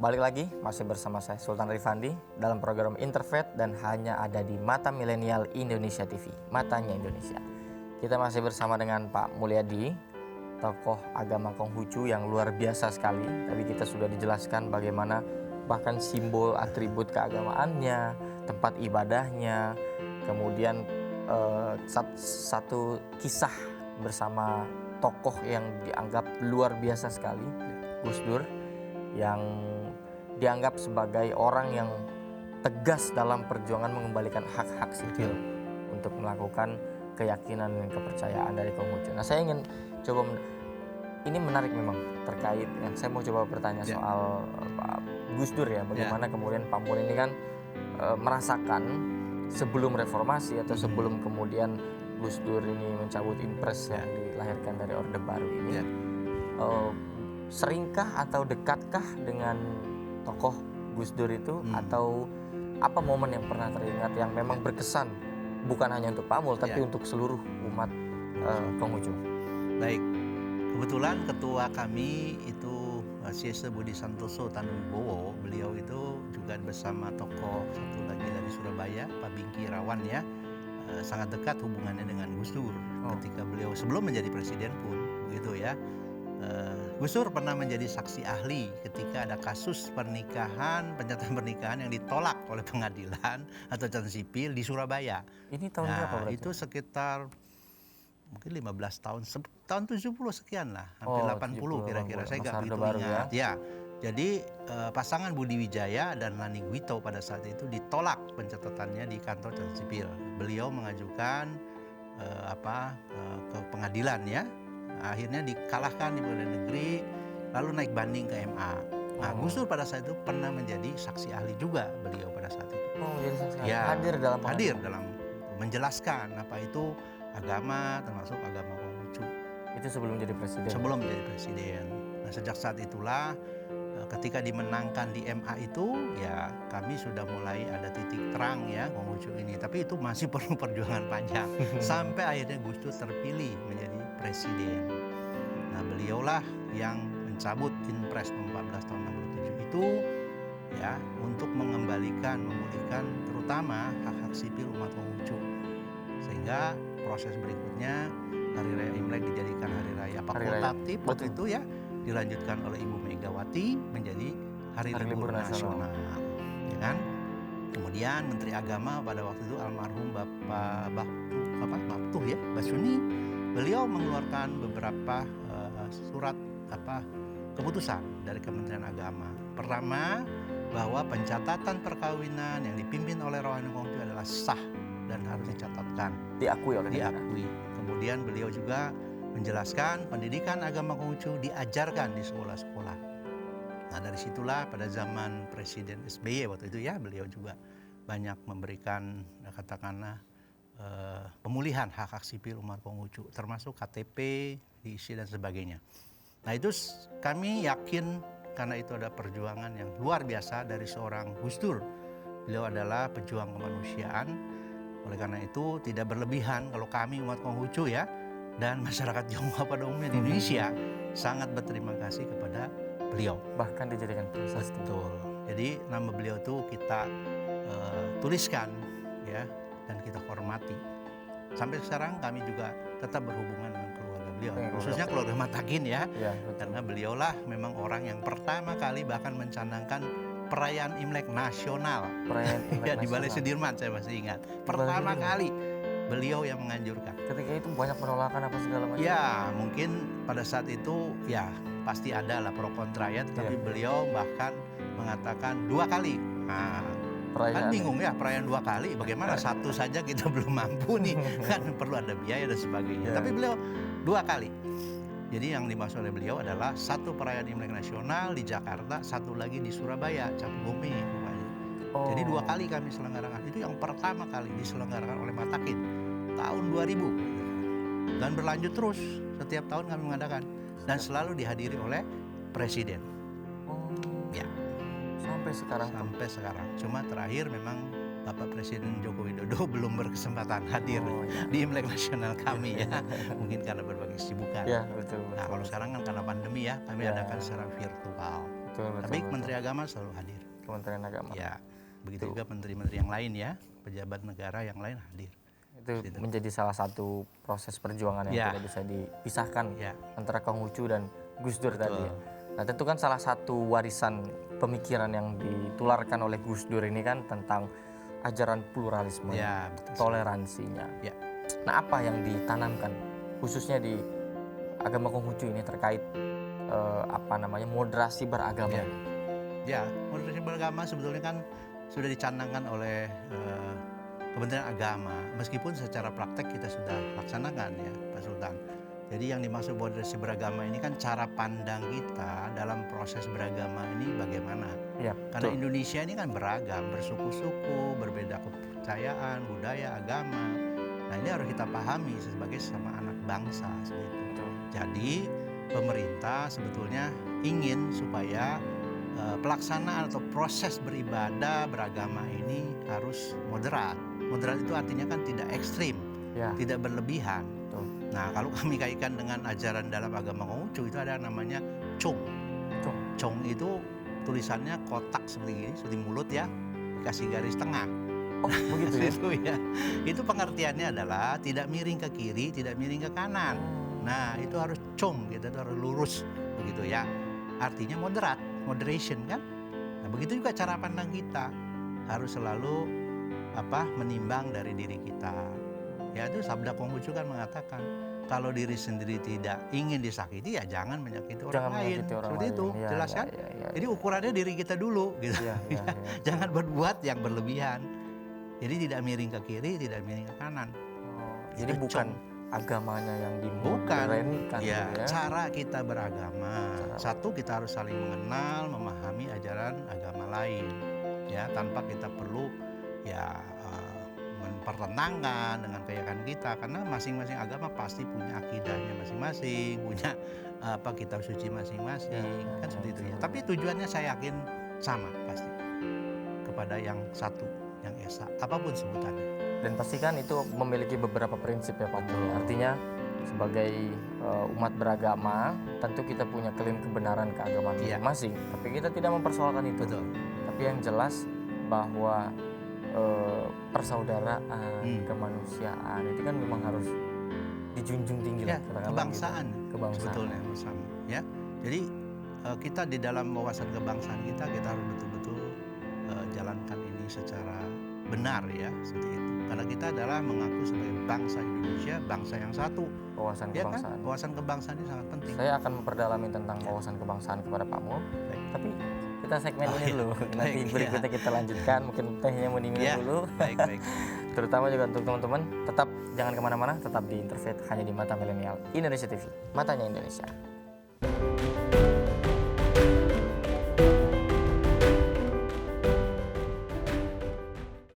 Balik lagi, masih bersama saya Sultan Rifandi dalam program Interfaith dan hanya ada di Mata Milenial Indonesia TV, Matanya Indonesia. Kita masih bersama dengan Pak Mulyadi, tokoh agama Konghucu yang luar biasa sekali. Tadi kita sudah dijelaskan bagaimana bahkan simbol atribut keagamaannya, tempat ibadahnya, kemudian satu kisah bersama tokoh yang dianggap luar biasa sekali, Gus Dur, yang dianggap sebagai orang yang tegas dalam perjuangan mengembalikan hak-hak sipil untuk melakukan keyakinan dan kepercayaan dari Konghucu. Nah, saya ingin coba, ini menarik memang terkait yang saya mau coba bertanya soal Gus Dur ya, bagaimana kemudian Pak Mul ini kan merasakan sebelum reformasi atau sebelum kemudian Gus Dur ini mencabut impres yang dilahirkan dari Orde Baru ini. Seringkah atau dekatkah dengan tokoh Gus Dur itu atau apa momen yang pernah teringat yang memang berkesan bukan hanya untuk Pak Mul tapi untuk seluruh umat Konghucu? Baik, kebetulan ketua kami itu Siese Budi Santoso Tanuwibowo, beliau itu juga bersama tokoh satu lagi dari Surabaya, Pak Bingki Irawan ya, sangat dekat hubungannya dengan Gus Dur ketika beliau sebelum menjadi presiden pun begitu ya. Gus Dur pernah menjadi saksi ahli ketika ada kasus pernikahan, penyertaan pernikahan yang ditolak oleh pengadilan atau catatan sipil di Surabaya. Ini tahun berapa berarti? Itu sekitar mungkin 15 tahun, tahun 70 sekian lah, hampir 80 kira-kira, saya nggak begitu ingat. Ya, jadi pasangan Budi Wijaya dan Lani Gwito pada saat itu ditolak pencatatannya di kantor catatan sipil. Beliau mengajukan ke pengadilan ya. Akhirnya dikalahkan di pengadilan negeri, lalu naik banding ke MA. Nah, Gus Dur pada saat itu pernah menjadi saksi ahli juga beliau pada saat itu. Jadi saksi ahli. Ya, hadir dalam menjelaskan apa itu agama, termasuk agama Konghucu. Itu sebelum jadi presiden. Sebelum menjadi presiden. Nah, sejak saat itulah ketika dimenangkan di MA itu ya kami sudah mulai ada titik terang ya Konghucu ini. Tapi itu masih perlu perjuangan panjang sampai akhirnya Gus Dur terpilih menjadi presiden. Nah, beliaulah yang mencabut Impres 14 tahun 67 itu ya untuk mengembalikan, memulihkan terutama hak-hak sipil umat Konghucu. Sehingga proses berikutnya Hari Raya Imlek dijadikan hari raya fakultatif waktu itu ya, dilanjutkan oleh Ibu Megawati menjadi hari libur nasional. Ya kan? Kemudian Menteri Agama pada waktu itu almarhum Bapak Baptuh ya, Basuni, beliau mengeluarkan beberapa surat keputusan dari Kementerian Agama. Pertama, bahwa pencatatan perkawinan yang dipimpin oleh rohani Konghucu adalah sah dan harus dicatatkan. Diakui oleh negara. Diakui. Kemudian beliau juga menjelaskan pendidikan agama Konghucu diajarkan di sekolah-sekolah. Nah, dari situlah pada zaman Presiden SBY waktu itu ya, beliau juga banyak memberikan katakanlah pemulihan hak-hak sipil umat Konghucu, termasuk KTP diisi dan sebagainya. Nah, itu kami yakin karena itu ada perjuangan yang luar biasa dari seorang Gus Dur. Beliau adalah pejuang kemanusiaan. Oleh karena itu tidak berlebihan kalau kami umat Konghucu ya dan masyarakat Tionghoa pada umumnya di Indonesia sangat berterima kasih kepada beliau. Bahkan dijadikan prasasti. Betul. Jadi nama beliau itu kita tuliskan ya dan kita hormati. Sampai sekarang kami juga tetap berhubungan dengan keluarga beliau, khususnya keluarga Matakin ya. Karena beliaulah memang orang yang pertama kali bahkan mencanangkan perayaan Imlek nasional. Ya, di Balai Sudirman saya masih ingat. Pertama kali beliau yang menganjurkan. Ketika itu banyak penolakan apa segala macam. Ya, mungkin pada saat itu ya pasti ada lah pro kontra ya, tapi beliau bahkan mengatakan 2 kali. Nah, kan bingung ya, perayaan 2 kali, bagaimana satu saja kita belum mampu nih, kan perlu ada biaya dan sebagainya. Tapi beliau 2 kali. Jadi yang dimaksud oleh beliau adalah satu perayaan Imlek nasional di Jakarta, satu lagi di Surabaya, Cap Gome rupanya. Jadi 2 kali kami selenggarakan. Itu yang pertama kali diselenggarakan oleh Matakin tahun 2000 dan berlanjut terus setiap tahun kami mengadakan dan selalu dihadiri oleh presiden. Ya. Sampai sekarang. Cuma terakhir memang Bapak Presiden Joko Widodo belum berkesempatan hadir di Imlek nasional kami ya. Mungkin karena berbagai kesibukan. Ya, betul. Nah, kalau sekarang kan karena pandemi ya, kami adakan secara virtual. Betul, betul, Tapi betul. Menteri Agama selalu hadir. Kementerian Agama. Ya, begitu juga menteri-menteri yang lain ya, pejabat negara yang lain hadir. Itu menjadi salah satu proses perjuangan yang Ya. tidak bisa dipisahkan Ya. antara Konghucu dan Gus Dur Betul. tadi. Nah, tentu kan salah satu warisan pemikiran yang ditularkan oleh Gus Dur ini kan tentang ajaran pluralisme, Ya, betul. toleransinya. Ya. Nah, apa yang ditanamkan khususnya di agama Konghucu ini terkait moderasi beragama? Ya. Ya, moderasi beragama sebetulnya kan sudah dicanangkan oleh Kementerian Agama, meskipun secara praktek kita sudah laksanakan ya Pak Sultan. Jadi yang dimaksud moderasi beragama ini kan cara pandang kita dalam proses beragama ini bagaimana. Ya, Karena betul. Indonesia ini kan beragam, bersuku-suku, berbeda kepercayaan, budaya, agama. Nah ini harus kita pahami sebagai sesama anak bangsa seperti itu. Betul. Jadi pemerintah sebetulnya ingin supaya pelaksanaan atau proses beribadah beragama ini harus moderat. Moderat itu artinya kan tidak ekstrim, Ya, tidak berlebihan. betul. Nah kalau kami kaitkan dengan ajaran dalam agama Konghucu itu ada namanya Chong. Betul. Chong itu tulisannya kotak seperti ini, seperti mulut ya, dikasih garis tengah. Oh, begitu ya. Itu ya. Itu pengertiannya adalah tidak miring ke kiri, tidak miring ke kanan. Nah, itu harus Chong, kita harus lurus begitu ya. Artinya moderat, moderation kan. Nah, begitu juga cara pandang kita. Harus selalu menimbang dari diri kita. Ya itu sabda Konghucu kan mengatakan kalau diri sendiri tidak ingin disakiti ya jangan menyakiti orang Jangan lain. menyakiti orang Seperti lain. itu, Ya, jelas ya, kan? ya. Jadi ukurannya diri kita dulu gitu. Ya, ya, ya. Jangan berbuat yang berlebihan. Jadi tidak miring ke kiri, tidak miring ke kanan. Jadi Itu bukan Chong. agamanya yang Bukan. dimodernkan Ya, gitu ya. cara kita beragama. Cara- Satu, kita harus saling mengenal, memahami ajaran agama lain. Ya, tanpa kita perlu ya mempertentangkan dengan keyakinan kita karena masing-masing agama pasti punya akidahnya masing-masing, punya kitab suci masing-masing. Ya, Kan seperti itu ya. Tapi tujuannya saya yakin sama pasti. Kepada yang satu, yang esa, apapun sebutannya. Dan pastikan itu memiliki beberapa prinsip ya Pak. Betul. Artinya sebagai umat beragama tentu kita punya klaim kebenaran keagamaan Iya. masing-masing. Tapi kita tidak mempersoalkan itu. Betul. Tapi yang jelas bahwa persaudaraan, kemanusiaan itu kan memang harus dijunjung tinggi Ya, lah, katakanlah kebangsaan gitu. Kebangsaan. sebetulnya bersama ya. Jadi kita di dalam wawasan kebangsaan kita harus betul-betul jalankan ini secara benar ya seperti itu. Karena kita adalah mengaku sebagai bangsa Indonesia, bangsa yang satu. Wawasan Ya kan? kebangsaan. Wawasan kebangsaan ini sangat penting. Saya akan memperdalami tentang wawasan kebangsaan kepada Pak Mul. Baik. Tapi kita segmen Oh, ini iya. dulu. Nanti Baik, berikutnya kita lanjutkan. Mungkin tehnya mau diminum Ya, dulu. baik. Terutama juga untuk teman-teman. Tetap jangan kemana-mana. Tetap di Interfaith hanya di Mata Milenial Indonesia TV. Matanya Indonesia.